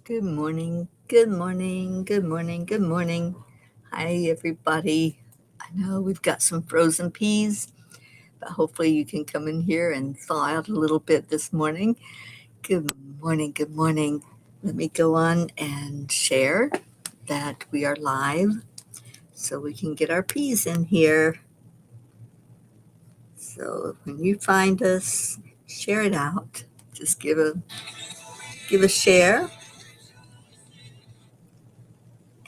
Good morning, good morning, good morning, good morning. Hi, everybody. I know we've got some frozen peas, but hopefully you can come in here and thaw out a little bit this morning. Good morning, good morning. Let me go on and share that we are live so we can get our peas in here. So when you find us, share it out. Just give a share.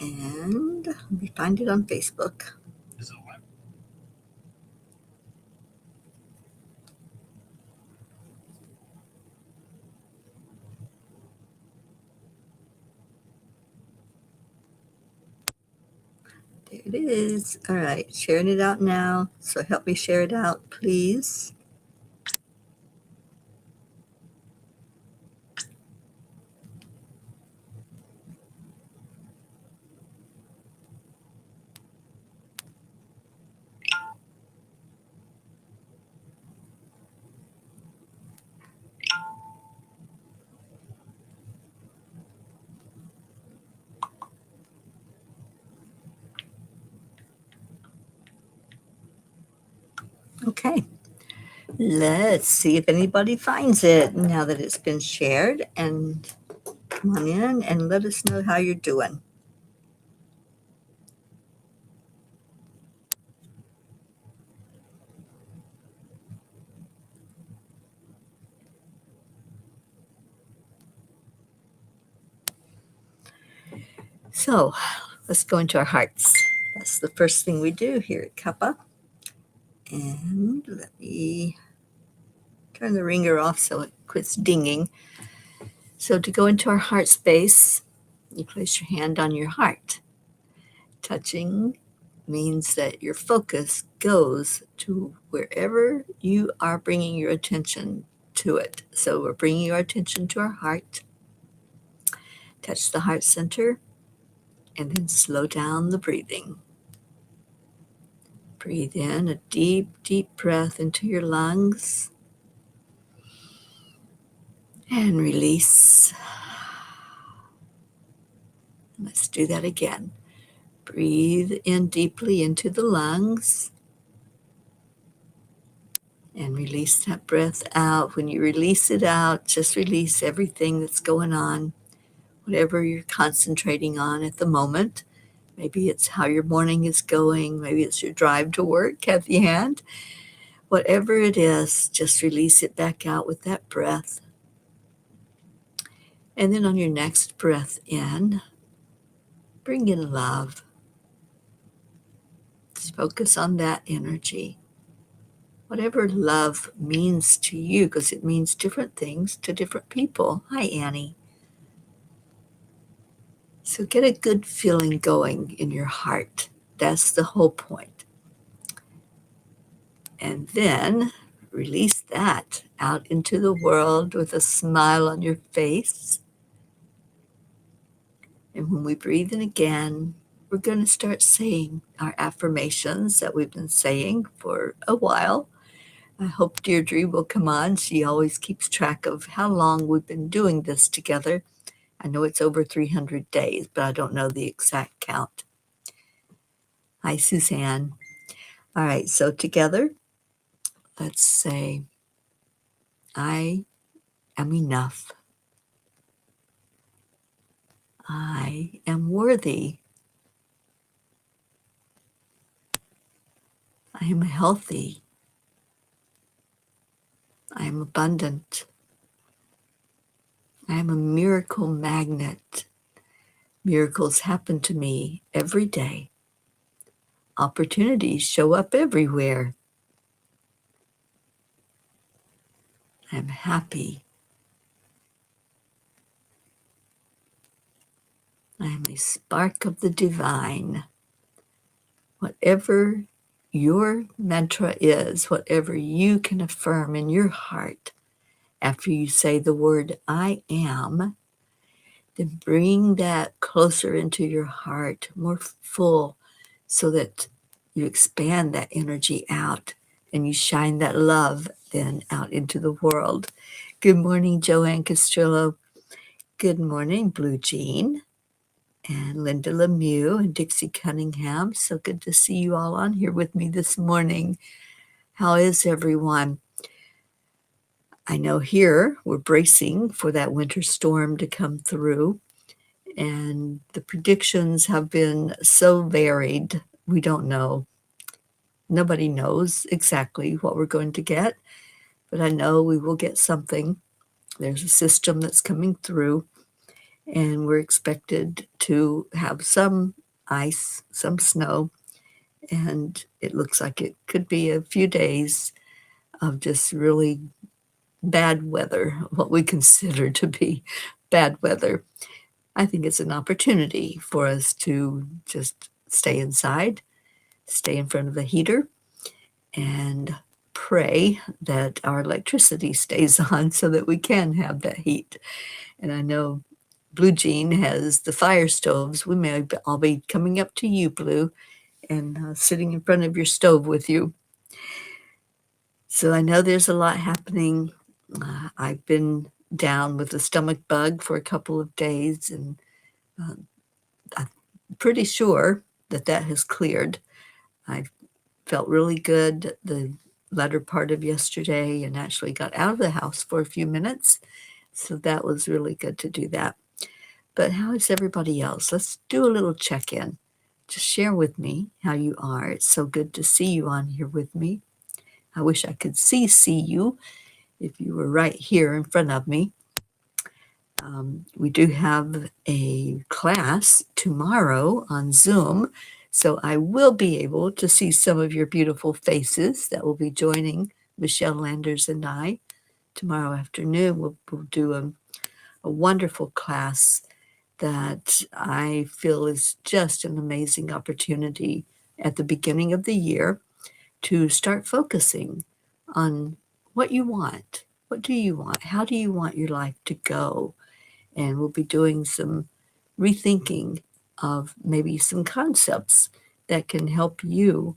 And let me find it on Facebook. There it is. All right, sharing it out now. So help me share it out, please. Okay, let's see if anybody finds it now that it's been shared. And come on in and let us know how you're doing. So let's go into our hearts. That's the first thing we do here at Cuppa. And let me turn the ringer off so it quits dinging. So to go into our heart space, you place your hand on your heart. Touching means that your focus goes to wherever you are bringing your attention to it. So we're bringing our attention to our heart. Touch the heart center and then slow down the breathing. Breathe in a deep, deep breath into your lungs and release. Let's do that again. Breathe in deeply into the lungs and release that breath out. When you release it out, just release everything that's going on, whatever you're concentrating on at the moment. Maybe it's how your morning is going. Maybe it's your drive to work, Kathy Hand. Whatever it is, just release it back out with that breath. And then on your next breath in, bring in love. Just focus on that energy. Whatever love means to you, because it means different things to different people. Hi, Annie. So get a good feeling going in your heart. That's the whole point. And then release that out into the world with a smile on your face. And when we breathe in again, we're going to start saying our affirmations that we've been saying for a while. I hope Deirdre will come on. She always keeps track of how long we've been doing this together. I know it's over 300 days, but I don't know the exact count. Hi, Suzanne. All right, so together, let's say, I am enough. I am worthy. I am healthy. I am abundant. I am a miracle magnet. Miracles happen to me every day. Opportunities show up everywhere. I am happy. I am a spark of the divine. Whatever your mantra is, whatever you can affirm in your heart after you say the word I am, then bring that closer into your heart, more full, so that you expand that energy out and you shine that love then out into the world. Good morning, Joanne Castrillo. Good morning, Blue Jean and Linda Lemieux and Dixie Cunningham. So good to see you all on here with me this morning. How is everyone? I know here we're bracing for that winter storm to come through, and the predictions have been so varied. We don't know. Nobody knows exactly what we're going to get, but I know we will get something. There's a system that's coming through, and we're expected to have some ice, some snow, and it looks like it could be a few days of just really bad weather, what we consider to be bad weather. I think it's an opportunity for us to just stay inside, stay in front of the heater, and pray that our electricity stays on so that we can have that heat. And I know Blue Jean has the fire stoves. We may all be coming up to you, Blue, and sitting in front of your stove with you. So I know there's a lot happening. I've been down with a stomach bug for a couple of days, and I'm pretty sure that has cleared. I felt really good the latter part of yesterday and actually got out of the house for a few minutes. So that was really good to do that. But how is everybody else? Let's do a little check-in. Just share with me how you are. It's so good to see you on here with me. I wish I could see you if you were right here in front of me. We do have a class tomorrow on Zoom, so I will be able to see some of your beautiful faces that will be joining Michelle Landers and I tomorrow afternoon. We'll do a wonderful class that I feel is just an amazing opportunity at the beginning of the year to start focusing on what you want. What do you want? How do you want your life to go? And we'll be doing some rethinking of maybe some concepts that can help you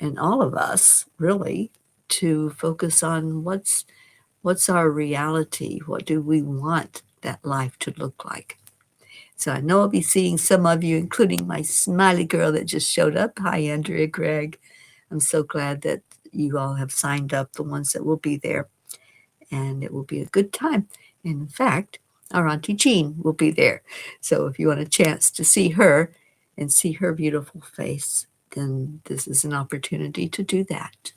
and all of us really to focus on what's our reality? What do we want that life to look like? So I know I'll be seeing some of you, including my smiley girl that just showed up. Hi, Andrea Gregg. I'm so glad that you all have signed up, the ones that will be there. And it will be a good time. And in fact, our Auntie Jean will be there. So if you want a chance to see her and see her beautiful face, then this is an opportunity to do that.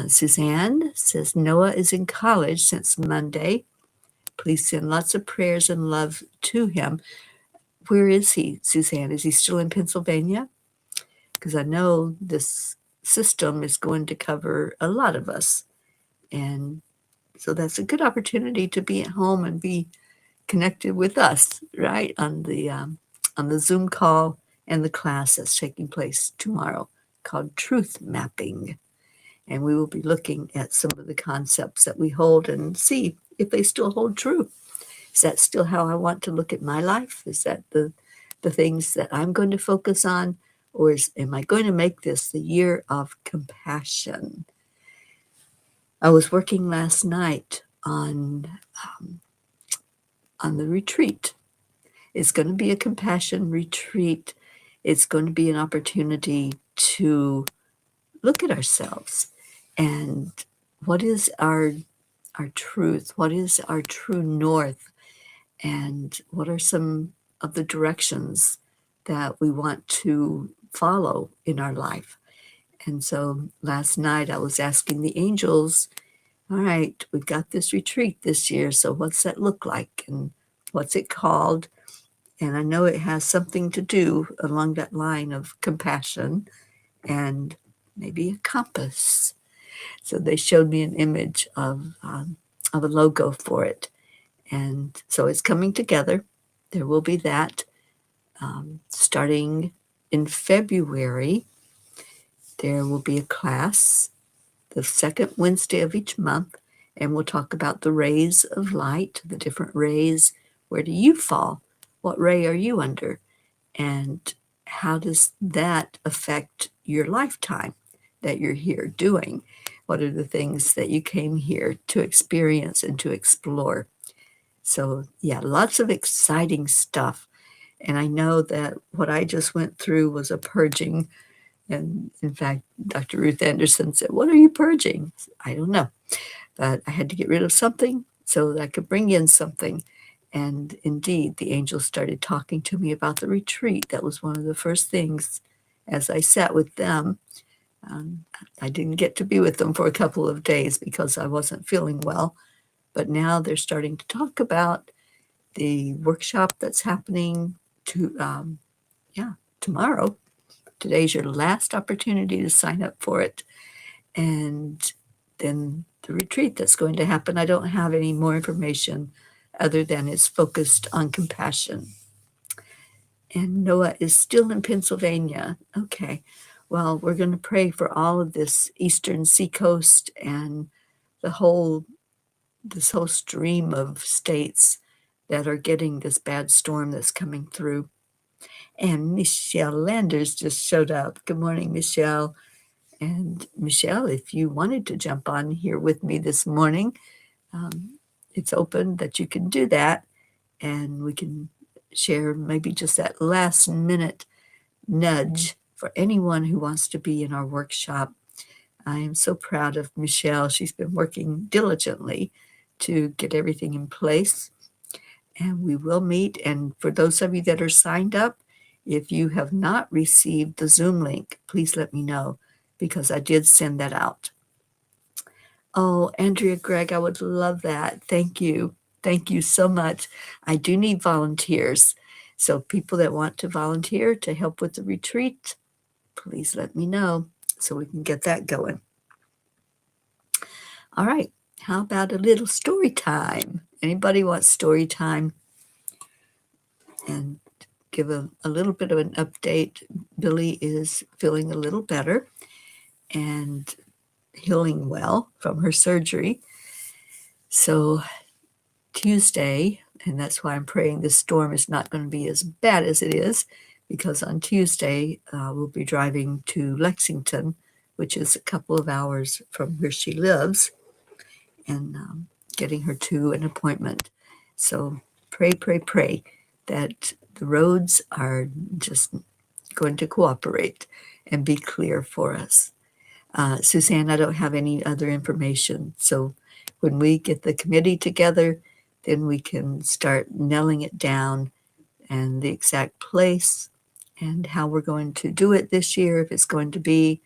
Suzanne says Noah is in college since Monday. Please send lots of prayers and love to him. Where is he, Suzanne? Is he still in Pennsylvania? Because I know this system is going to cover a lot of us. And so that's a good opportunity to be at home and be connected with us, right, on the Zoom call and the class that's taking place tomorrow called Truth Mapping. And we will be looking at some of the concepts that we hold and see if they still hold true. Is that still how I want to look at my life? Is that the things that I'm going to focus on? Or am I going to make this the year of compassion? I was working last night on the retreat. It's going to be a compassion retreat. It's going to be an opportunity to look at ourselves and what is our truth? What is our true north? And what are some of the directions that we want to follow in our life? And so last night I was asking the angels, all right, we've got this retreat this year, so what's that look like? And what's it called? And I know it has something to do along that line of compassion and maybe a compass. So they showed me an image of a logo for it. And so it's coming together. There will be that starting in February. There will be a class the second Wednesday of each month, and we'll talk about the rays of light, the different rays. Where do you fall? What ray are you under? And how does that affect your lifetime that you're here doing? What are the things that you came here to experience and to explore? So, yeah, lots of exciting stuff. And I know that what I just went through was a purging. And in fact, Dr. Ruth Anderson said, "What are you purging?" I don't know. But I had to get rid of something so that I could bring in something. And indeed, the angels started talking to me about the retreat. That was one of the first things as I sat with them. Um, I didn't get to be with them for a couple of days because I wasn't feeling well. But now they're starting to talk about the workshop that's happening tomorrow. Today's your last opportunity to sign up for it. And then the retreat that's going to happen, I don't have any more information other than it's focused on compassion. And Noah is still in Pennsylvania. Okay. Well, we're going to pray for all of this eastern seacoast and this whole stream of states that are getting this bad storm that's coming through. And Michelle Landers just showed up. Good morning, Michelle. And Michelle, if you wanted to jump on here with me this morning, it's open that you can do that. And we can share maybe just that last minute nudge for anyone who wants to be in our workshop. I am so proud of Michelle. She's been working diligently to get everything in place. And we will meet. And for those of you that are signed up, if you have not received the Zoom link, please let me know because I did send that out. Oh, Andrea Gregg, I would love that. Thank you. Thank you so much. I do need volunteers. So people that want to volunteer to help with the retreat, please let me know so we can get that going. All right. How about a little story time? Anybody want story time? And give a little bit of an update. Billy is feeling a little better and healing well from her surgery. So Tuesday, and that's why I'm praying this storm is not going to be as bad as it is, because on Tuesday we'll be driving to Lexington, which is a couple of hours from where she lives, and getting her to an appointment. So pray that the roads are just going to cooperate and be clear for us. Suzanne, I don't have any other information. So when we get the committee together, then we can start nailing it down and the exact place and how we're going to do it this year, if it's going to be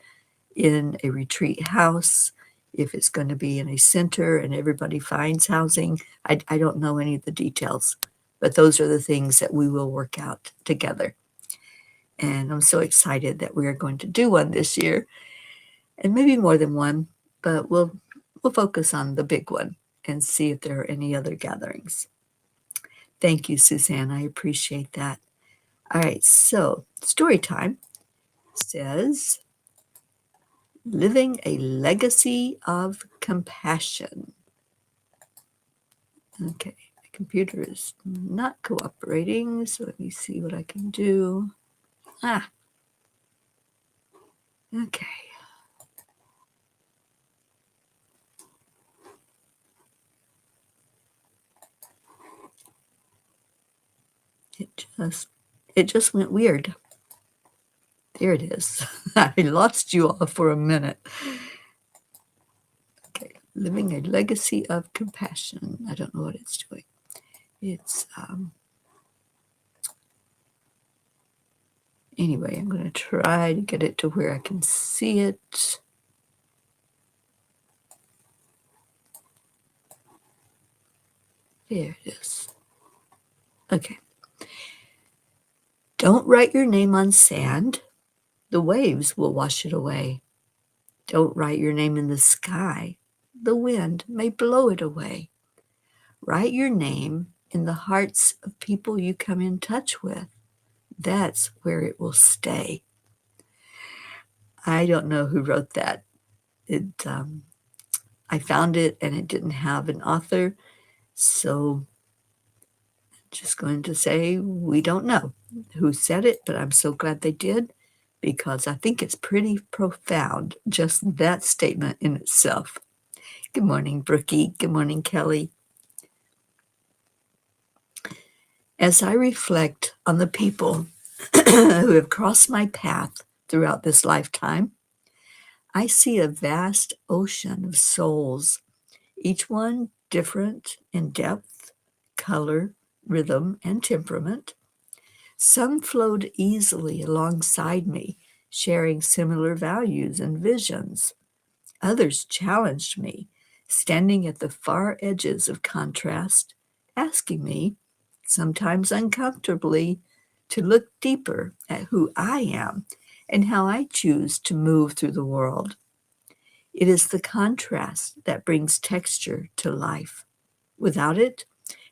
in a retreat house, if it's going to be in a center and everybody finds housing. I don't know any of the details, but those are the things that we will work out together. And I'm so excited that we are going to do one this year, and maybe more than one, but we'll focus on the big one and see if there are any other gatherings. Thank you, Suzanne. I appreciate that. All right, so story time says, living a legacy of compassion. Okay, the computer is not cooperating, so let me see what I can do. Okay. It just went weird. There it is. I lost you all for a minute. Okay, living a legacy of compassion. I don't know what it's doing. It's anyway, I'm going to try to get it to where I can see it. There it is. Okay. Don't write your name on sand. The waves will wash it away. Don't write your name in the sky. The wind may blow it away. Write your name in the hearts of people you come in touch with. That's where it will stay. I don't know who wrote that. I found it and it didn't have an author, so I'm just going to say we don't know who said it, but I'm so glad they did, because I think it's pretty profound, just that statement in itself. Good morning, Brookie. Good morning, Kelly. As I reflect on the people who have crossed my path throughout this lifetime, I see a vast ocean of souls, each one different in depth, color, rhythm, and temperament. Some flowed easily alongside me, sharing similar values and visions. Others challenged me, standing at the far edges of contrast, asking me, sometimes uncomfortably, to look deeper at who I am and how I choose to move through the world. It is the contrast that brings texture to life. Without it,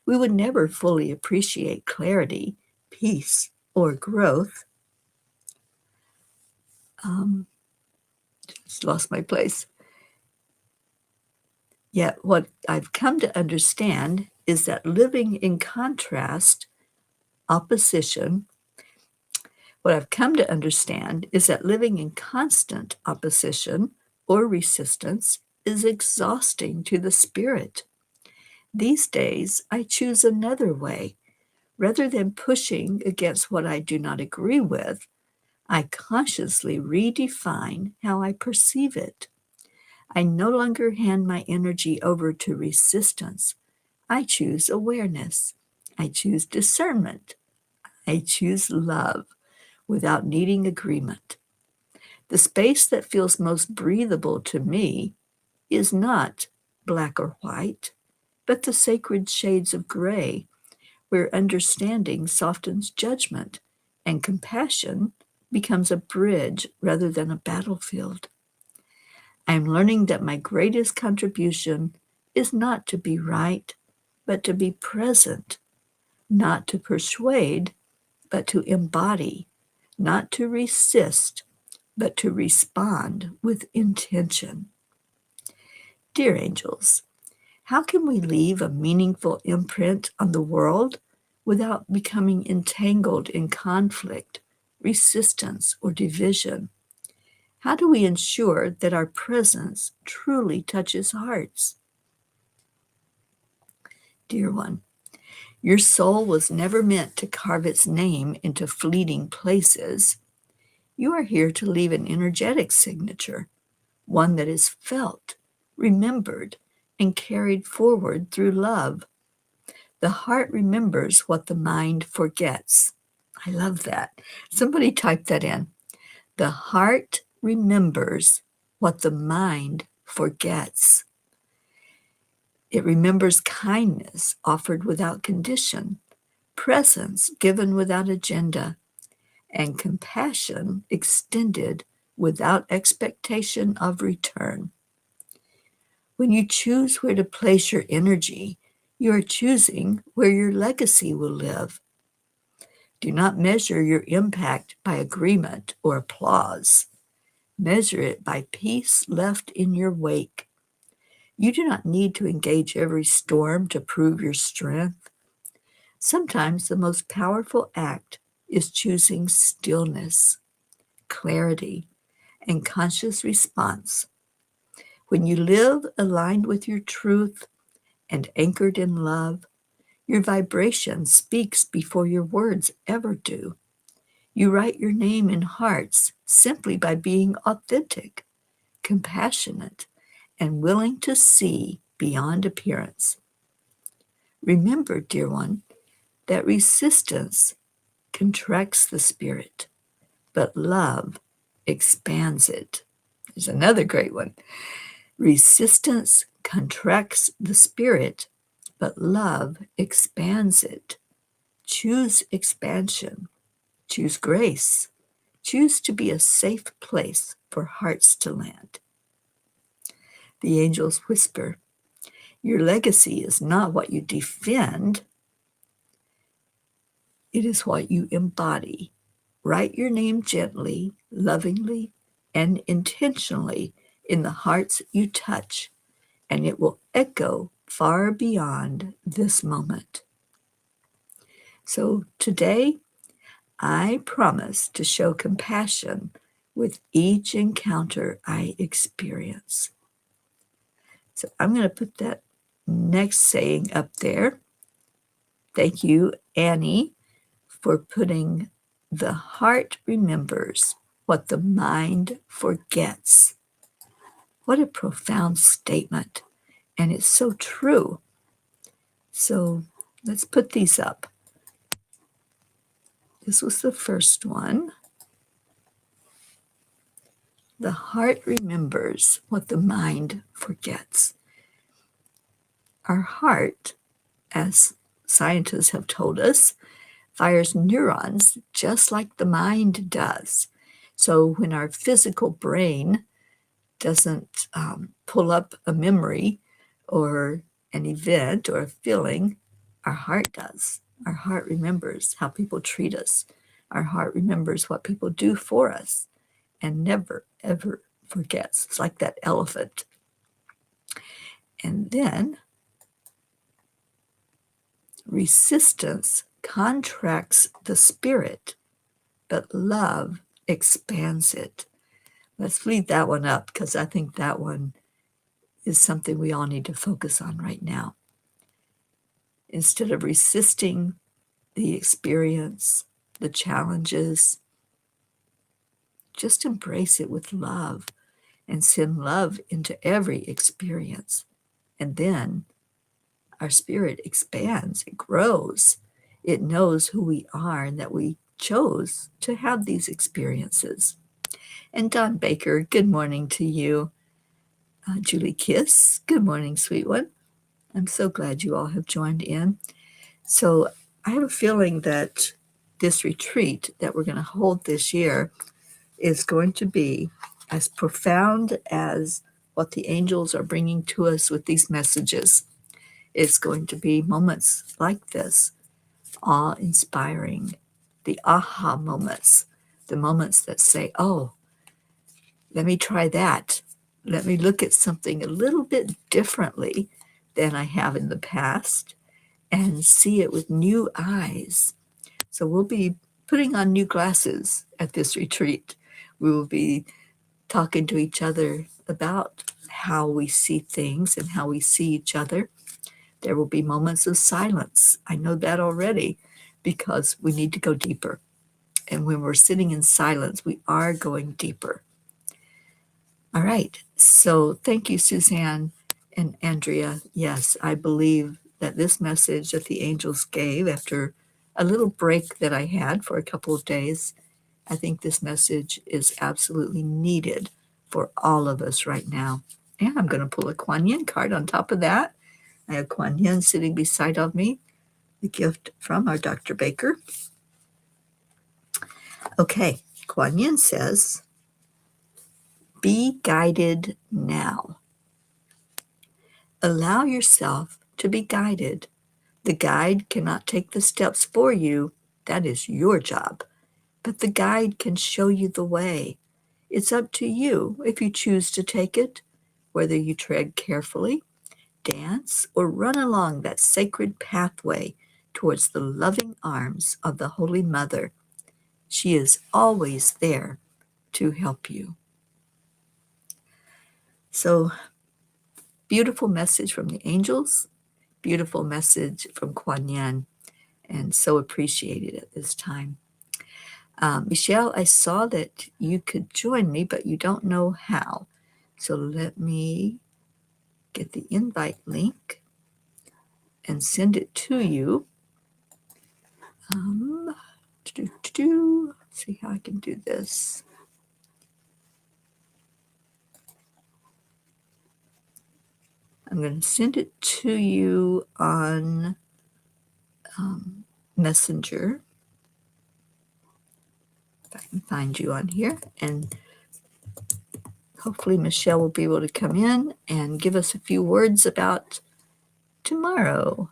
we would never fully appreciate clarity, peace, or growth. Just lost my place. Yet what I've come to understand is that living in contrast, opposition, what I've come to understand is that living in constant opposition or resistance is exhausting to the spirit. These days, I choose another way. Rather than pushing against what I do not agree with, I consciously redefine how I perceive it. I no longer hand my energy over to resistance. I choose awareness. I choose discernment. I choose love without needing agreement. The space that feels most breathable to me is not black or white, but the sacred shades of gray, where understanding softens judgment and compassion becomes a bridge rather than a battlefield. I am learning that my greatest contribution is not to be right, but to be present, not to persuade, but to embody, not to resist, but to respond with intention. Dear angels, how can we leave a meaningful imprint on the world without becoming entangled in conflict, resistance, or division? How do we ensure that our presence truly touches hearts? Dear one, your soul was never meant to carve its name into fleeting places. You are here to leave an energetic signature, one that is felt, remembered, and carried forward through love. The heart remembers what the mind forgets. I love that. Somebody type that in. The heart remembers what the mind forgets. It remembers kindness offered without condition, presence given without agenda, and compassion extended without expectation of return. When you choose where to place your energy, you are choosing where your legacy will live. Do not measure your impact by agreement or applause. Measure it by peace left in your wake. You do not need to engage every storm to prove your strength. Sometimes the most powerful act is choosing stillness, clarity, and conscious response. When you live aligned with your truth and anchored in love, your vibration speaks before your words ever do. You write your name in hearts simply by being authentic, compassionate, and willing to see beyond appearance. Remember, dear one, that resistance contracts the spirit, but love expands it. There's another great one. Resistance contracts the spirit, but love expands it. Choose expansion. Choose grace. Choose to be a safe place for hearts to land. The angels whisper, your legacy is not what you defend, it is what you embody. Write your name gently, lovingly, and intentionally in the hearts you touch, and it will echo far beyond this moment. So today, I promise to show compassion with each encounter I experience. So I'm going to put that next saying up there Thank you, Annie, for putting the heart remembers what the mind forgets. What a profound statement. And it's so true. So let's put these up. This was the first one. The heart remembers what the mind forgets. Our heart, as scientists have told us, fires neurons just like the mind does. So when our physical brain doesn't pull up a memory or an event or a feeling, our heart does. Our heart remembers how people treat us. Our heart remembers what people do for us and never, ever forgets. It's like that elephant. And then resistance contracts the spirit, but love expands it. Let's leave that one up because I think that one is something we all need to focus on right now. Instead of resisting the experience, the challenges, just embrace it with love and send love into every experience. And then our spirit expands, it grows. It knows who we are and that we chose to have these experiences. And Don Baker, good morning to you. Julie Kiss, good morning, sweet one. I'm so glad you all have joined in. So I have a feeling that this retreat that we're going to hold this year is going to be as profound as what the angels are bringing to us with these messages. It's going to be moments like this, awe-inspiring, the aha moments, the moments that say, oh, let me try that. Let me look at something a little bit differently than I have in the past and see it with new eyes. So we'll be putting on new glasses at this retreat. We will be talking to each other about how we see things and how we see each other. There will be moments of silence. I know that already because we need to go deeper. And when we're sitting in silence, we are going deeper. All right. So thank you, Suzanne and Andrea. Yes, I believe that this message that the angels gave after a little break that I had for a couple of days, I think this message is absolutely needed for all of us right now. And I'm going to pull a Kuan Yin card on top of that. I have Kuan Yin sitting beside of me, the gift from our Dr. Baker. Okay, Kuan Yin says, be guided now. Allow yourself to be guided. The guide cannot take the steps for you. That is your job. But the guide can show you the way. It's up to you if you choose to take it, whether you tread carefully, dance, or run along that sacred pathway towards the loving arms of the Holy Mother. She is always there to help you. So, beautiful message from the angels, beautiful message from Kuan Yin, and so appreciated at this time. Michelle, I saw that you could join me, but you don't know how. So let me get the invite link and send it to you. Let's see how I can do this. I'm going to send it to you on Messenger. If I can find you on here. And hopefully Michelle will be able to come in and give us a few words about tomorrow.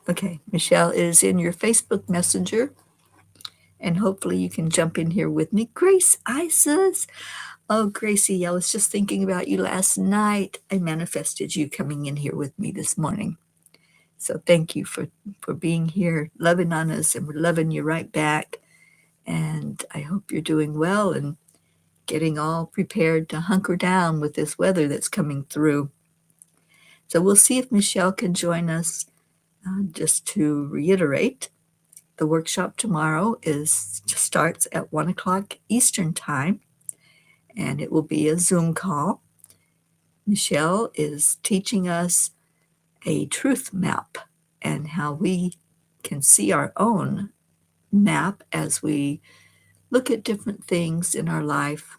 Okay, Michelle is in your Facebook Messenger, and hopefully you can jump in here with me. Grace Isis. Oh, Gracie, I was just thinking about you last night. I manifested you coming in here with me this morning. So thank you for being here, loving on us, and we're loving you right back. And I hope you're doing well and getting all prepared to hunker down with this weather that's coming through. So we'll see if Michelle can join us. Just to reiterate, the workshop tomorrow starts at 1 o'clock Eastern Time, and it will be a Zoom call. Michelle is teaching us a truth map and how we can see our own map as we look at different things in our life,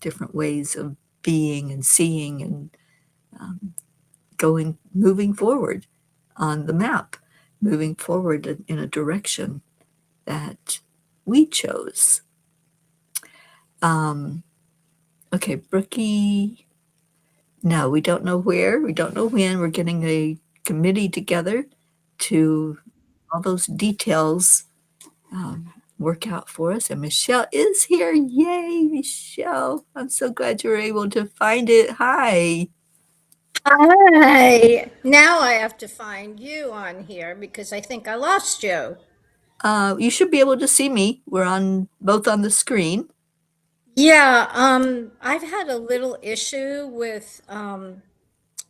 different ways of being and seeing and moving forward on the map, moving forward in a direction that we chose. Okay, Brookie. No, we don't know where. We don't know when. We're getting a committee together to all those details work out for us. And Michelle is here. Yay, Michelle. I'm so glad you were able to find it. Hi. Hi. Now I have to find you on here because I think I lost you. You should be able to see me. We're on both on the screen. Yeah, I've had a little issue with on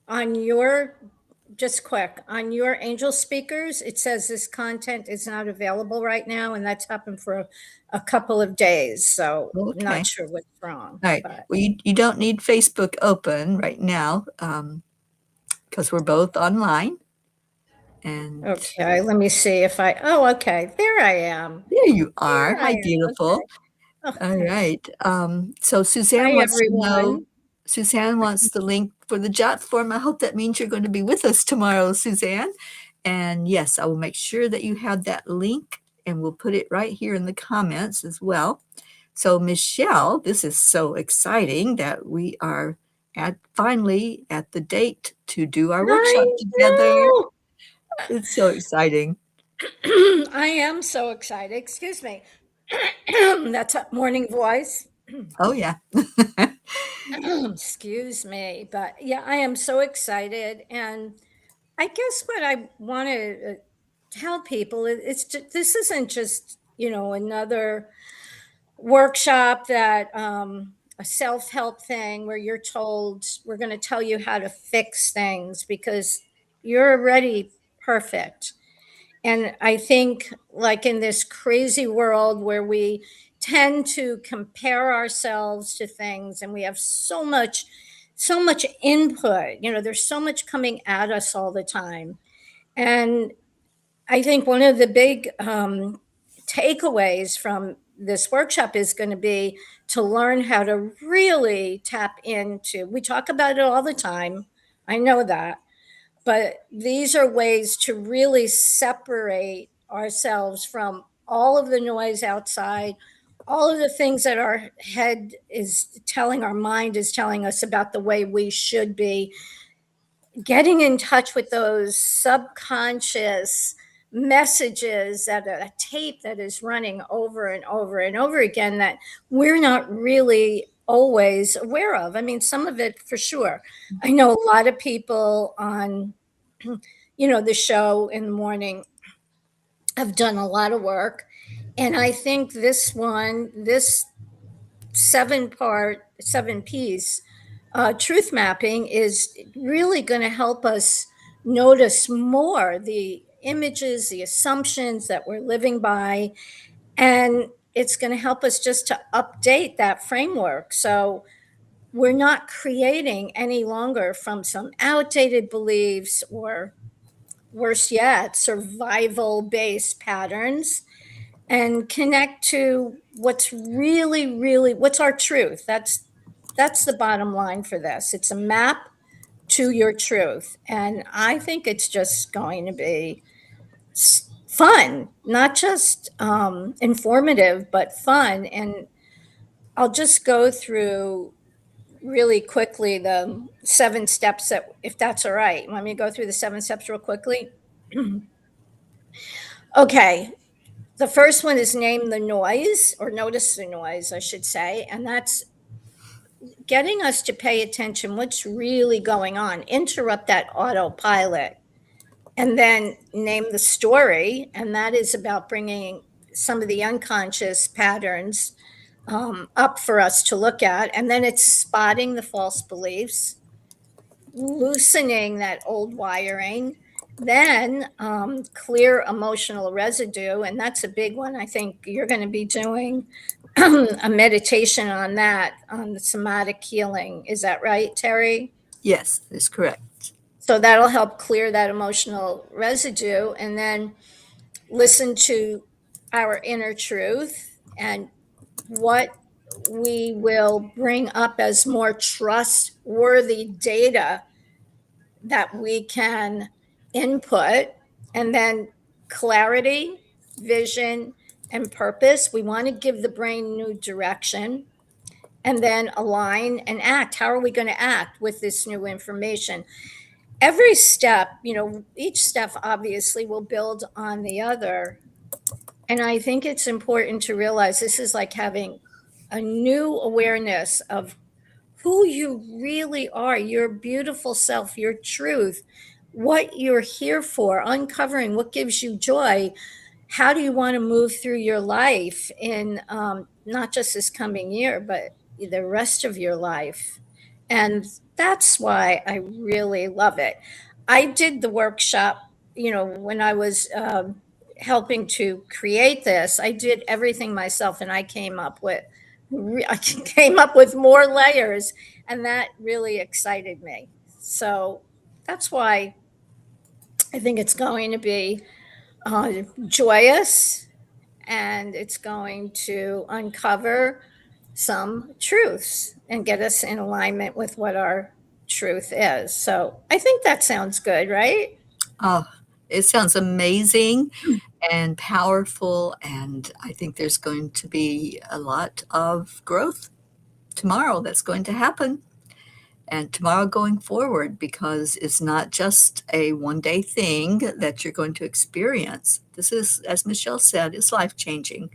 your just quick on your Angel speakers. It says this content is not available right now, and that's happened for a couple of days. So I'm Okay. not sure what's wrong, All right. but Well, you don't need Facebook open right now because we're both online. And okay. Let me see if I. Oh, okay. There I am. there you are. There I Hi, am. Okay. beautiful. Oh, All thanks. right. So Hi, Suzanne everyone. wants the link for the jot form. I hope that means you're going to be with us tomorrow, Suzanne. And yes, I will make sure that you have that link and we'll put it right here in the comments as well. So Michelle, this is so exciting that we are finally at the date to do our workshop I together. know. It's so exciting. I am so excited. Excuse me. That's a morning voice. Oh yeah. Excuse me. But yeah, I am so excited. And I guess what I want to tell people it's just, this isn't just, another workshop that a self-help thing where you're told we're going to tell you how to fix things because you're already perfect. And I think, like in this crazy world where we tend to compare ourselves to things and we have so much input, there's so much coming at us all the time. And I think one of the big takeaways from this workshop is going to be to learn how to really tap into, we talk about it all the time. I know that, but these are ways to really separate ourselves from all of the noise outside, all of the things that our head is telling, our mind is telling us about the way we should be, getting in touch with those subconscious messages that a tape that is running over and over and over again that we're not really always aware of. I mean, some of it for sure. I know a lot of people on the show in the morning have done a lot of work, and I think this 7 piece truth mapping is really going to help us notice more the images, the assumptions that we're living by. And it's going to help us just to update that framework. So we're not creating any longer from some outdated beliefs or, worse yet, survival based patterns, and connect to what's really what's our truth. That's the bottom line for this. It's a map to your truth, and I think it's just going to be fun, not just informative but fun. And I'll just go through really quickly the 7 steps, that if that's all right. You want me to go through the 7 steps real quickly? Okay. The first one is name the noise, or notice the noise, I should say. And that's getting us to pay attention what's really going on, interrupt that autopilot, and then name the story. And that is about bringing some of the unconscious patterns up for us to look at. And then it's spotting the false beliefs, loosening that old wiring, then clear emotional residue. And that's a big one. I think you're going to be doing a meditation on that, on the somatic healing. Is that right, Teri? Yes, that's correct. So that'll help clear that emotional residue, and then listen to our inner truth and what we will bring up as more trustworthy data that we can input, and then clarity, vision, and purpose. We want to give the brain new direction, and then align and act. How are we going to act with this new information? Every step, each step obviously will build on the other. And I think it's important to realize this is like having a new awareness of who you really are, your beautiful self, your truth, what you're here for, uncovering what gives you joy. How do you want to move through your life in not just this coming year, but the rest of your life? And that's why I really love it. I did the workshop, when I was helping to create this. I did everything myself, and I came up with more layers, and that really excited me. So that's why I think it's going to be joyous, and it's going to uncover some truths and get us in alignment with what our truth is. So I think that sounds good, right? Oh, it sounds amazing and powerful, and I think there's going to be a lot of growth tomorrow that's going to happen, and tomorrow going forward, because it's not just a one-day thing that you're going to experience. This is, as Michelle said, it's life-changing.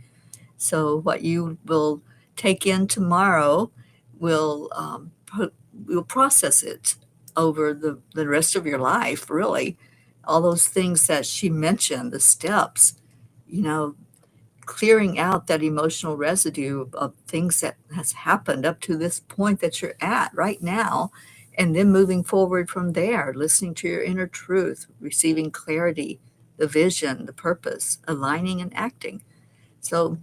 So what you will take in tomorrow will you'll process it over the rest of your life, really. All those things that she mentioned, the steps, you know, clearing out that emotional residue of things that has happened up to this point that you're at right now, and then moving forward from there, listening to your inner truth, receiving clarity, the vision, the purpose, aligning and acting. So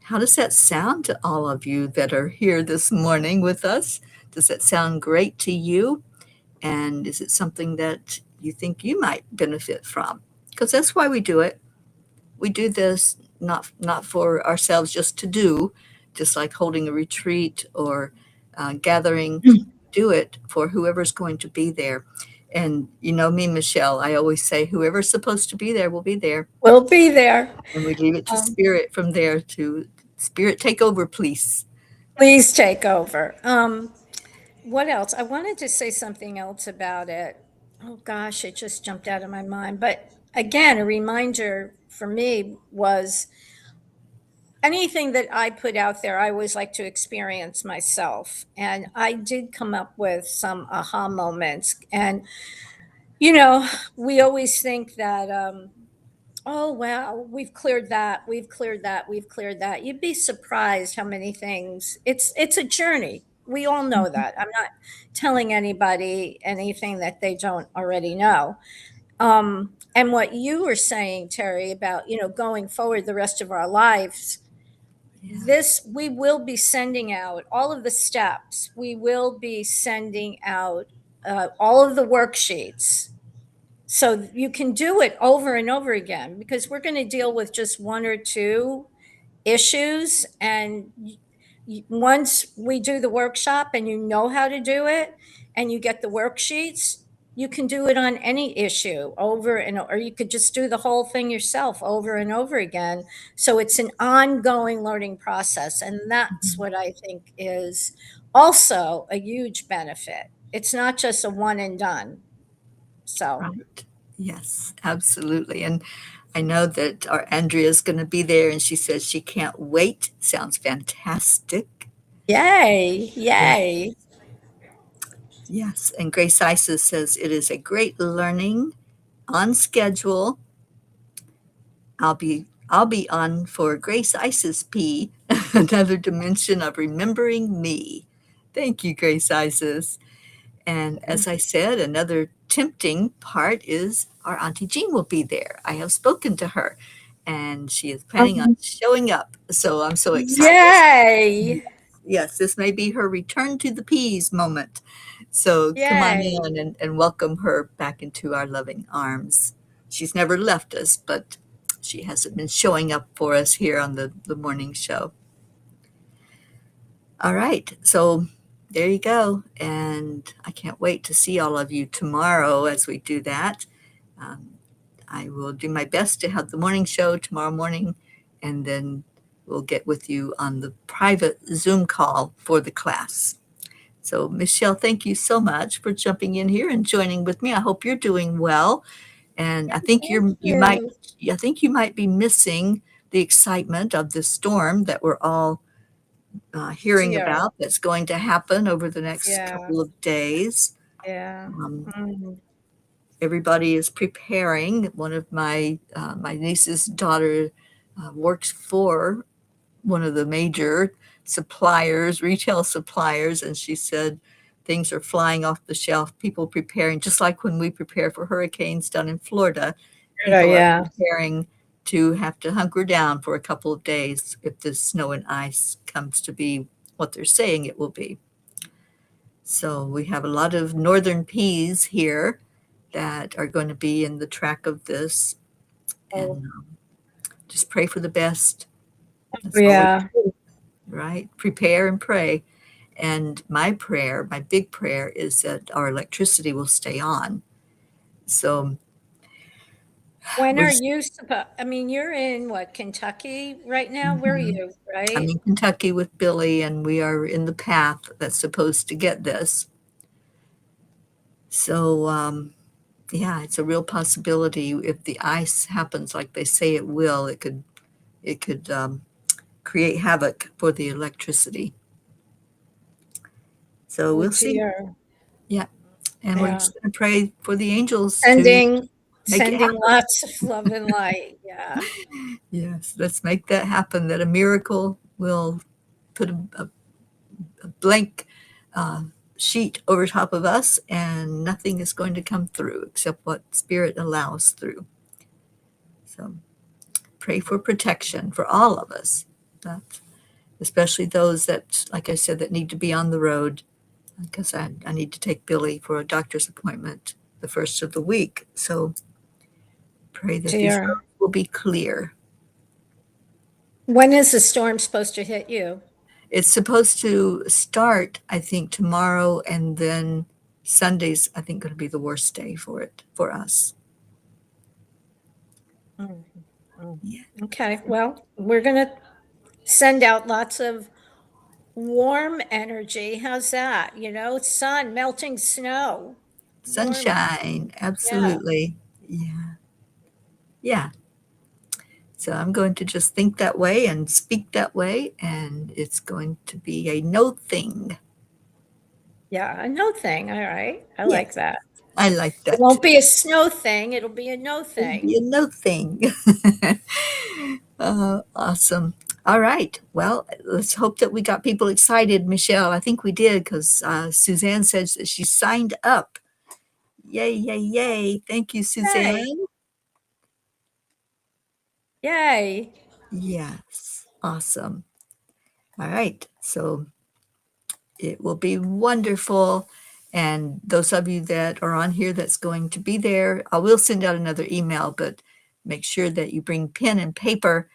how does that sound to all of you that are here this morning with us? Does that sound great to you? And is it something that you think you might benefit from? Because that's why we do it. We do this not for ourselves just to do, just like holding a retreat or gathering. Do it for whoever's going to be there. And you know me, Michelle, I always say whoever's supposed to be there will be there. We'll be there. And we leave it to spirit from there. To spirit, take over, please. Please take over. What else? I wanted to say something else about it. Oh gosh, it just jumped out of my mind. But again, a reminder for me was anything that I put out there, I always like to experience myself. And I did come up with some aha moments. And, we always think that, oh, wow, we've cleared that, we've cleared that, we've cleared that. You'd be surprised how many things. It's a journey. We all know that. I'm not telling anybody anything that they don't already know. And what you were saying, Teri, about, going forward the rest of our lives, this, we will be sending out all of the steps. We will be sending out all of the worksheets. So you can do it over and over again, because we're going to deal with just one or two issues. And once we do the workshop and you know how to do it and you get the worksheets, you can do it on any issue over and or you could just do the whole thing yourself over and over again. So it's an ongoing learning process, and that's what I think is also a huge benefit. It's not just a one and done. So Right. Yes, absolutely. And I know that our Andrea is going to be there, and she says she can't wait. Sounds fantastic. yay, Yeah. yay. Yes. And Grace Isis says it is a great learning on schedule. I'll be on for Grace Isis P. another dimension of remembering me. Thank you, Grace Isis. And as I said, another tempting part is our Auntie Jean will be there. I have spoken to her and she is planning on showing up. So I'm so excited. Yay. Yes, this may be her return to the peas moment. So come on Yay. in and welcome her back into our loving arms. She's never left us, but she hasn't been showing up for us here on the morning show. All right, so there you go. And I can't wait to see all of you tomorrow as we do that. Um, I will do my best to have the morning show tomorrow morning, and then we'll get with you on the private Zoom call for the class. So, Michelle, thank you so much for jumping in here and joining with me. I hope you're doing well, and I think Thank you might you. I think you might be missing the excitement of the storm that we're all hearing Dear. about that's going to happen over the next Yeah. couple of days. Yeah. Um, Mm. everybody is preparing. One of my niece's daughter works for one of the major suppliers, retail suppliers, and she said things are flying off the shelf. People preparing, just like when we prepare for hurricanes down in Florida, people are Yeah. preparing to have to hunker down for a couple of days if the snow and ice comes to be what they're saying it will be. So we have a lot of northern peas here that are going to be in the track of this, Oh, and just pray for the best. That's all we yeah. can do, right? Prepare and pray. And my prayer, my big prayer, is that our electricity will stay on. So When we're are just, you supposed, I mean, you're in what, Kentucky right now? Where are mhm. you, I'm right? in Kentucky with Billy, and we are in the path that's supposed to get this. So yeah, it's a real possibility. If the ice happens like they say it will, it could create havoc for the electricity. So Oh we'll see. dear. Yeah, and we're Yeah. just going to pray for the angels to Sending make it sending happen. lots of love and light. Yeah. Yes, let's make that happen. That a miracle will put a blank uh, sheet over top of us, and nothing is going to come through except what Spirit allows through. So pray for protection for all of us, but especially those that, like I said, that need to be on the road, because I need to take Billy for a doctor's appointment the first of the week. So pray that these Dear. roads will be clear. When is the storm supposed to hit you? It's supposed to start, I think, tomorrow, and then Sunday's, I think, going to be the worst day for it, for us. Mm, mm. Yeah. Okay. Well, we're going to send out lots of warm energy. How's that? Sun, melting snow, warm. Sunshine, Yeah. absolutely. Yeah. Yeah. So I'm going to just think that way and speak that way, and it's going to be a no thing. Yeah. A no thing. All right. I like Yes, that. I like It that. won't be a snow thing. It'll be a no It'll be thing. a no thing. Awesome. All right. Well, let's hope that we got people excited, Michelle. I think we did because Suzanne says that she signed up. Yay, yay, yay. Thank you, Yay. Suzanne. Yay. Yes. Awesome. All right. So it will be wonderful. And those of you that are on here that's going to be there, I will send out another email, but make sure that you bring pen and paper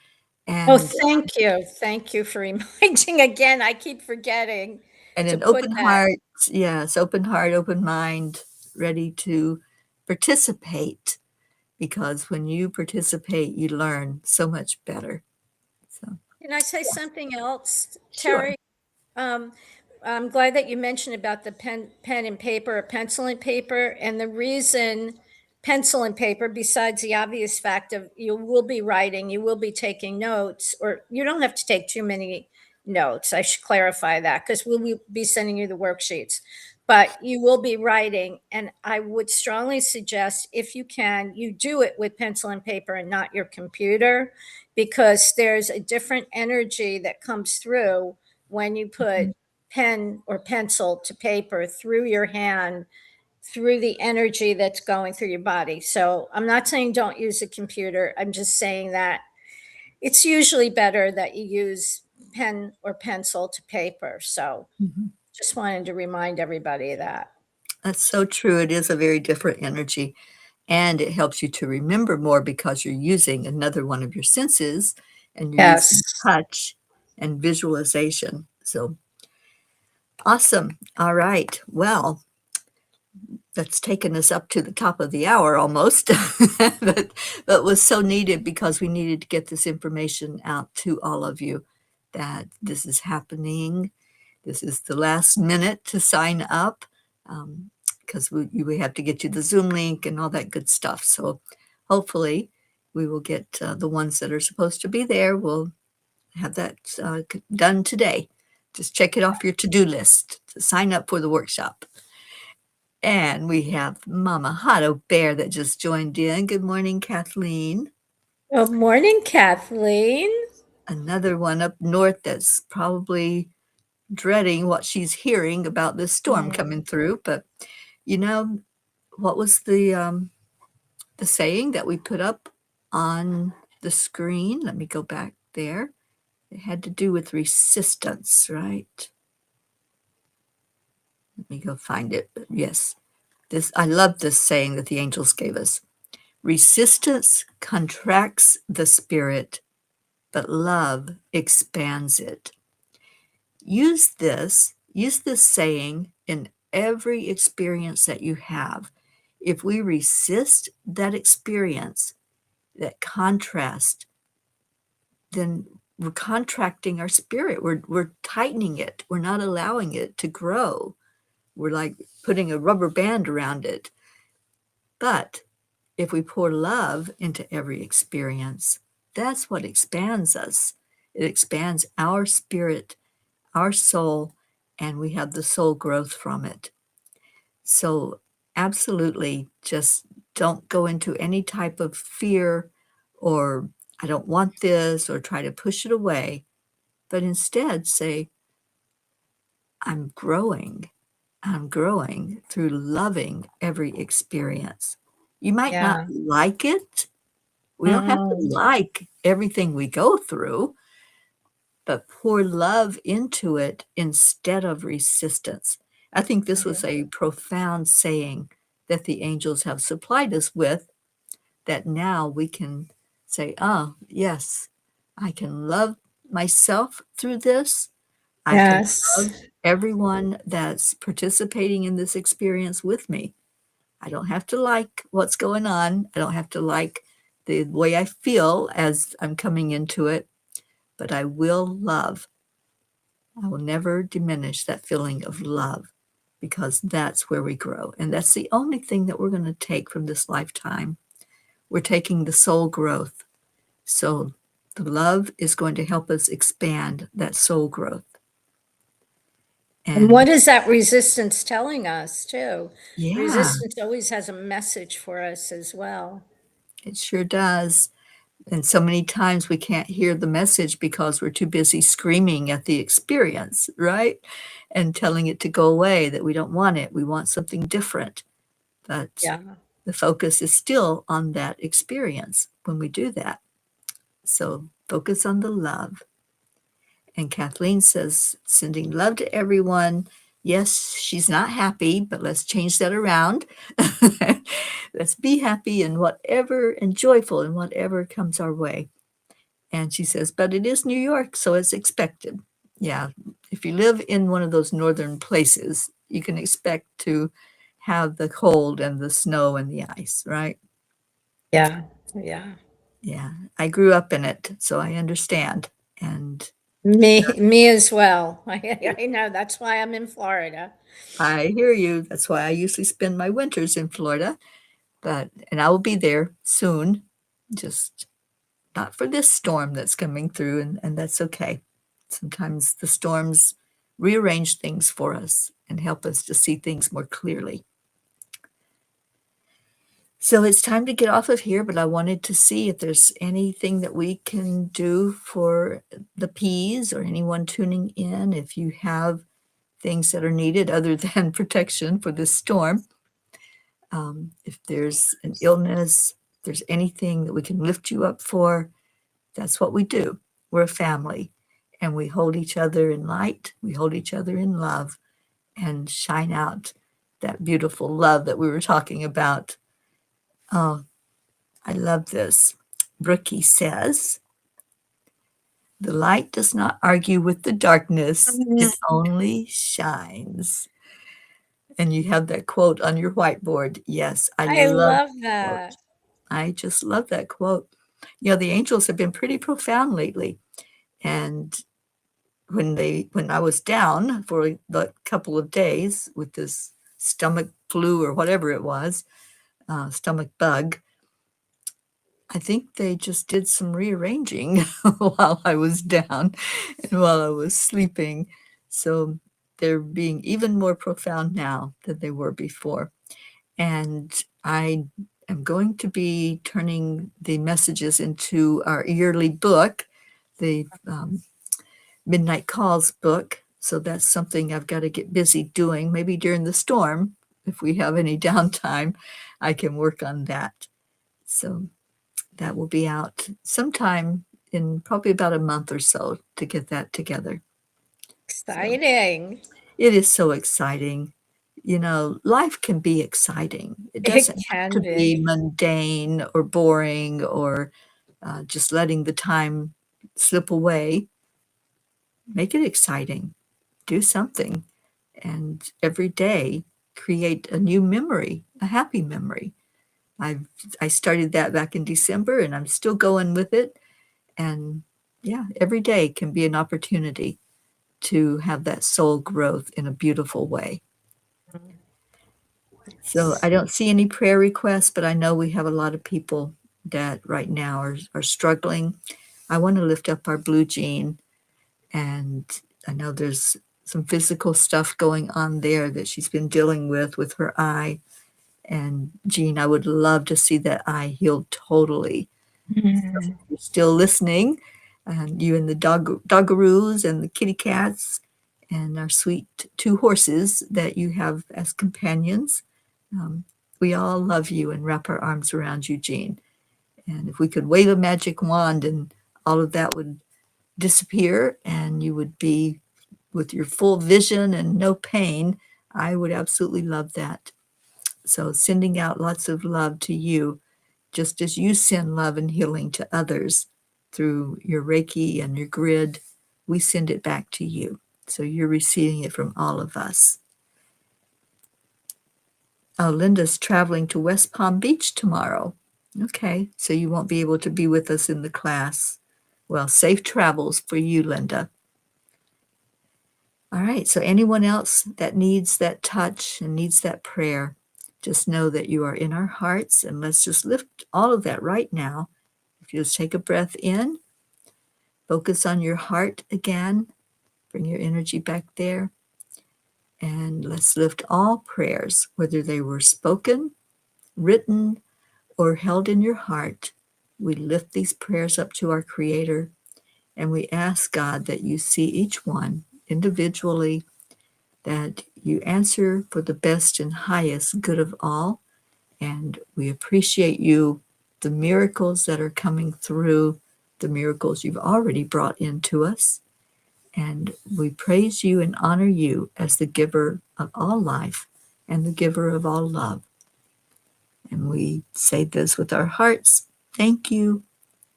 Oh, and thank you. Thank you for reminding again. I keep forgetting and to an put open that. heart. Yes, open heart, open mind, ready to participate, because when you participate, you learn so much better. So, Can I say yes, something else, sure. Terry? Um, I'm glad that you mentioned about the pen and paper, pencil and paper, and the reason pencil and paper, besides the obvious fact of you will be writing, you will be taking notes, or you don't have to take too many notes. I should clarify that because we'll be sending you the worksheets. but you will be writing. And I would strongly suggest, if you can, you do it with pencil and paper and not your computer, because there's a different energy that comes through when you put pen or pencil to paper through your hand, through the energy that's going through your body. So I'm not saying don't use a computer. I'm just saying that it's usually better that you use pen or pencil to paper. So Mhm. just wanted to remind everybody of that. That's so true. It is a very different energy, and it helps you to remember more because you're using another one of your senses, and you're Yes. using touch and visualization. So awesome. All right. Well, that's taken us up to the top of the hour almost, but was so needed because we needed to get this information out to all of you that this is happening. This is the last minute to sign up, because we have to get you the Zoom link and all that good stuff. So hopefully we will get the ones that are supposed to be there. We'll have that done today. Just check it off your to-do list to sign up for the workshop. And we have Mama Hotto Bear that just joined in. Good morning, Kathleen. Good morning, Kathleen. Another one up north that's probably dreading what she's hearing about this storm coming through. But you know, what was the saying that we put up on the screen? Let me go back there. It had to do with resistance, right? Let me go find it. But yes, this I love this saying that the angels gave us. Resistance contracts the spirit, but love expands it. Use this saying in every experience that you have. If we resist that experience, that contrast, then we're contracting our spirit. We're tightening it. We're not allowing it to grow. We're like putting a rubber band around it. But if we pour love into every experience, that's what expands us. It expands our spirit, our soul, and we have the soul growth from it. So, absolutely, just don't go into any type of fear or I don't want this or try to push it away, but instead say, I'm growing. I'm growing through loving every experience. You might not Yeah. like it. We don't have to Mm, like everything we go through, but pour love into it instead of resistance. I think this was a profound saying that the angels have supplied us with, that now we can say, oh, yes, I can love myself through this. I can yes. love everyone that's participating in this experience with me. I don't have to like what's going on. I don't have to like the way I feel as I'm coming into it, but I will love. I will never diminish that feeling of love because that's where we grow. And that's the only thing that we're going to take from this lifetime. We're taking the soul growth. So the love is going to help us expand that soul growth. And what And is that resistance telling us, too? yeah, Resistance always has a message for us as well. it sure does. And so many times we can't hear the message because we're too busy screaming at the experience, right? And telling it to go away, that we don't want it. We want something different. But Yeah. the focus is still on that experience when we do that. So focus on the love. And Kathleen says, sending love to everyone. Yes, she's not happy, but let's change that around. Let's be happy in whatever and joyful in whatever comes our way. And she says, but it is New York, so it's expected. Yeah, if you live in one of those northern places, you can expect to have the cold and the snow and the ice, right? Yeah. Yeah. Yeah, I grew up in it, so I understand. And Me as well. I know. That's why I'm in Florida. I hear you. That's why I usually spend my winters in Florida. And I will be there soon, just not for this storm that's coming through, and that's okay. Sometimes the storms rearrange things for us, and help us to see things more clearly. So it's time to get off of here, but I wanted to see if there's anything that we can do for the P's or anyone tuning in. If you have things that are needed other than protection for this storm, if there's an illness, if there's anything that we can lift you up for, that's what we do. We're a family, and we hold each other in light, we hold each other in love, and shine out that beautiful love that we were talking about. Oh, I love this. Brookie says, the light does not argue with the darkness, it only shines. And you have that quote on your whiteboard. Yes, I I love love that quote. that. I just love that quote. You know, the angels have been pretty profound lately. And when I was down for the couple of days with this stomach flu or whatever it was, stomach bug, I think they just did some rearranging while I was down and while I was sleeping. So they're being even more profound now than they were before. And I am going to be turning the messages into our yearly book, the Midnight Calls book. So that's something I've got to get busy doing. Maybe during the storm, if we have any downtime, I can work on that. So that will be out sometime in probably about a month or so to get that together. So Exciting. it is so exciting. You know, life can be exciting. It It doesn't have can to be be. mundane or boring or just letting the time slip away. Make it exciting. Do something. And every day create a new memory, a happy memory. I started that back in December and I'm still going with it. And yeah, every day can be an opportunity to have that soul growth in a beautiful way. So I don't see any prayer requests, but I know we have a lot of people that right now are struggling. I want to lift up our Blue Jean, and I know there's some physical stuff going on there that she's been dealing with her eye. And Jean, I would love to see that eye healed totally. So if you're still listening, and you and the doggaroos and the kitty cats and our sweet two horses that you have as companions, um, we all love you and wrap our arms around you, Jean. And if we could wave a magic wand and all of that would disappear and you would be with your full vision and no pain, I would absolutely love that. So sending out lots of love to you, just as you send love and healing to others through your Reiki and your grid, we send it back to you. So you're receiving it from all of us. Oh, Linda's traveling to West Palm Beach tomorrow. Okay, so you won't be able to be with us in the class. Well, safe travels for you, Linda. All right, so anyone else that needs that touch and needs that prayer, just know that you are in our hearts, and let's just lift all of that right now. If you just take a breath in, focus on your heart again, bring your energy back there, and let's lift all prayers, whether they were spoken, written, or held in your heart. We lift these prayers up to our Creator, and we ask God that you see each one individually, that you answer for the best and highest good of all. And we appreciate you, the miracles that are coming through, the miracles you've already brought into us. And we praise you and honor you as the giver of all life and the giver of all love. And we say this with our hearts. Thank you.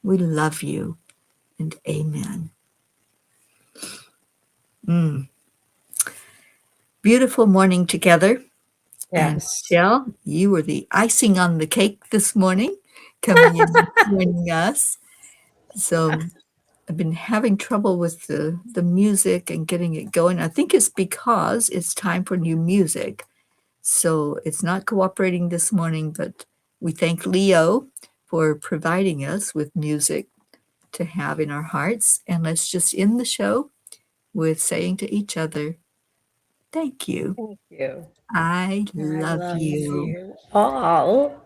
We love you. And amen. Beautiful morning together. And Yes. Michelle, you were the icing on the cake this morning, coming in and joining us. So I've been having trouble with the music and getting it going. I think it's because it's time for new music. So it's not cooperating this morning, but we thank Leo for providing us with music to have in our hearts. And let's just end the show with saying to each other, Thank you. Thank you. I I love love you. you all.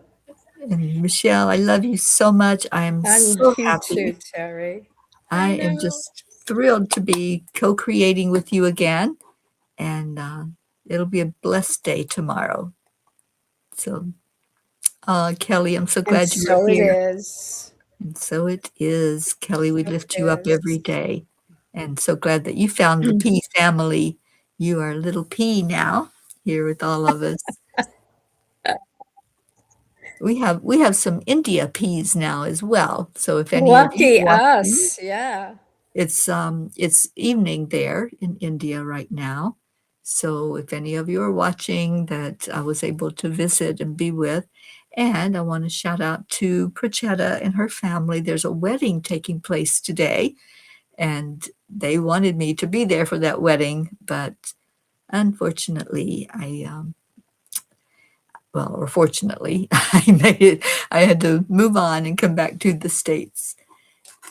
And Michelle, I love you so much. I am And so you too, happy. Terry. I I am know. just thrilled to be co creating with you again. And it'll be a blessed day tomorrow. So, Kelly, I'm so And glad you were so it here. is. And so it is. Kelly, we So lift it you up every is. day. And so glad that you found the P family. You are little P now here with all of us. We have some India peas now as well. So if any of you Lucky are watching, us. Yeah. it's evening there in India right now. So if any of you are watching that I was able to visit and be with, and I want to shout out to Prachetta and her family. There's a wedding taking place today, and they wanted me to be there for that wedding, but unfortunately, or fortunately, I made it. I had to move on and come back to the States.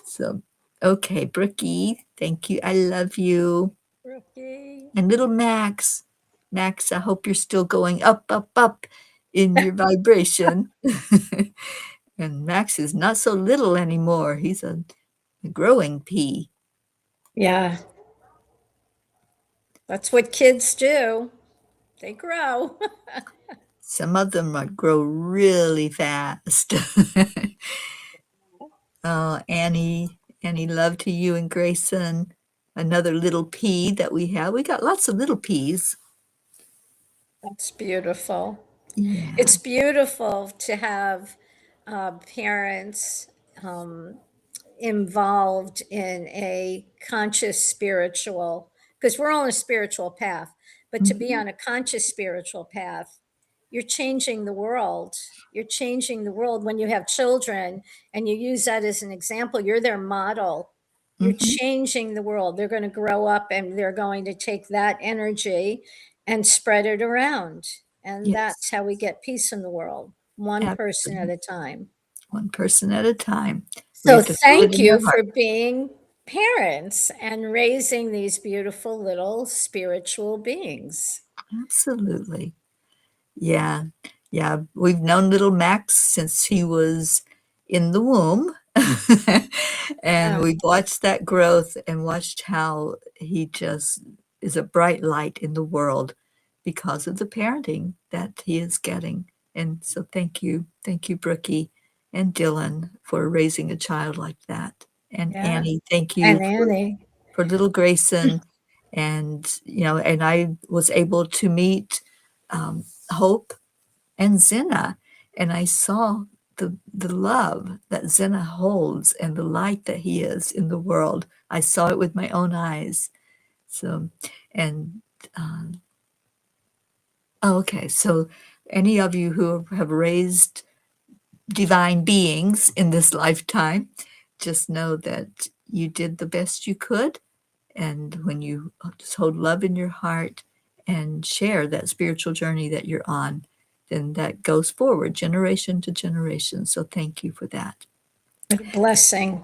So, okay, Brookie, thank you. I love you. Rookie. And little Max, Max, I hope you're still going up, up, up in your vibration. And Max is not so little anymore. He's a growing pea. Yeah. That's what kids do. They grow. Some of them grow really fast. Oh, Annie, love to you and Grayson. Another little pea that we have. We got lots of little peas. That's beautiful. Yeah. It's beautiful to have parents um, involved in a conscious spiritual, because we're all on a spiritual path, but to be Mhm. on a conscious spiritual path, you're changing the world. You're changing the world when you have children and you use that as an example. You're their model. You're Mhm. changing the world. They're going to grow up and they're going to take that energy and spread it around. And Yes, that's how we get peace in the world, one person at absolutely. a time. One person at a time. We So have to feel it thank in our you heart. for being parents and raising these beautiful little spiritual beings. Absolutely. Yeah. Yeah. We've known little Max since he was in the womb. And Yeah. we've watched that growth and watched how he just is a bright light in the world because of the parenting that he is getting. And so thank you. Thank you, Brookie and Dylan, for raising a child like that. And Yeah. Annie, thank you And Annie. for little Grayson. And I was able to meet Hope and Zena, and I saw the love that Zena holds and the light that he is in the world. I saw it with my own eyes. So, and oh, okay, so any of you who have raised divine beings in this lifetime, just know that you did the best you could. And when you just hold love in your heart and share that spiritual journey that you're on, then that goes forward generation to generation. So thank you for that. What a blessing.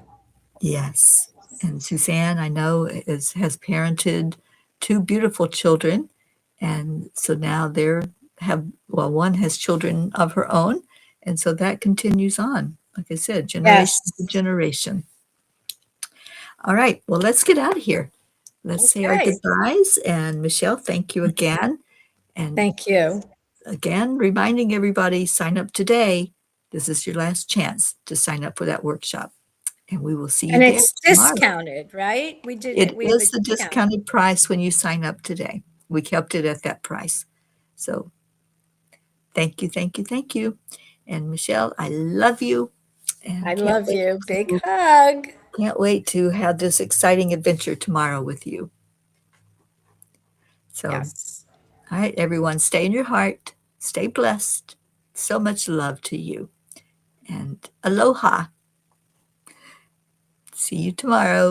Yes. And Suzanne, I know, has parented two beautiful children. And so now one has children of her own. And so that continues on, like I said, generation to Yes. generation. All right. Well, let's get out of here. Let's say our Okay. goodbyes. And Michelle, thank you again. And Thank you. again, reminding everybody, sign up today. This is your last chance to sign up for that workshop. And we will see you And there it's tomorrow. discounted, right? We did It it. We have a is the discount. discounted price when you sign up today. We kept it at that price. So thank you, thank you, thank you. And Michelle, I love you I and love you. Big hug. can't wait to have this exciting adventure tomorrow with you. So, Yes. all right, everyone, stay in your heart, stay blessed. So much love to you. And aloha. See you tomorrow.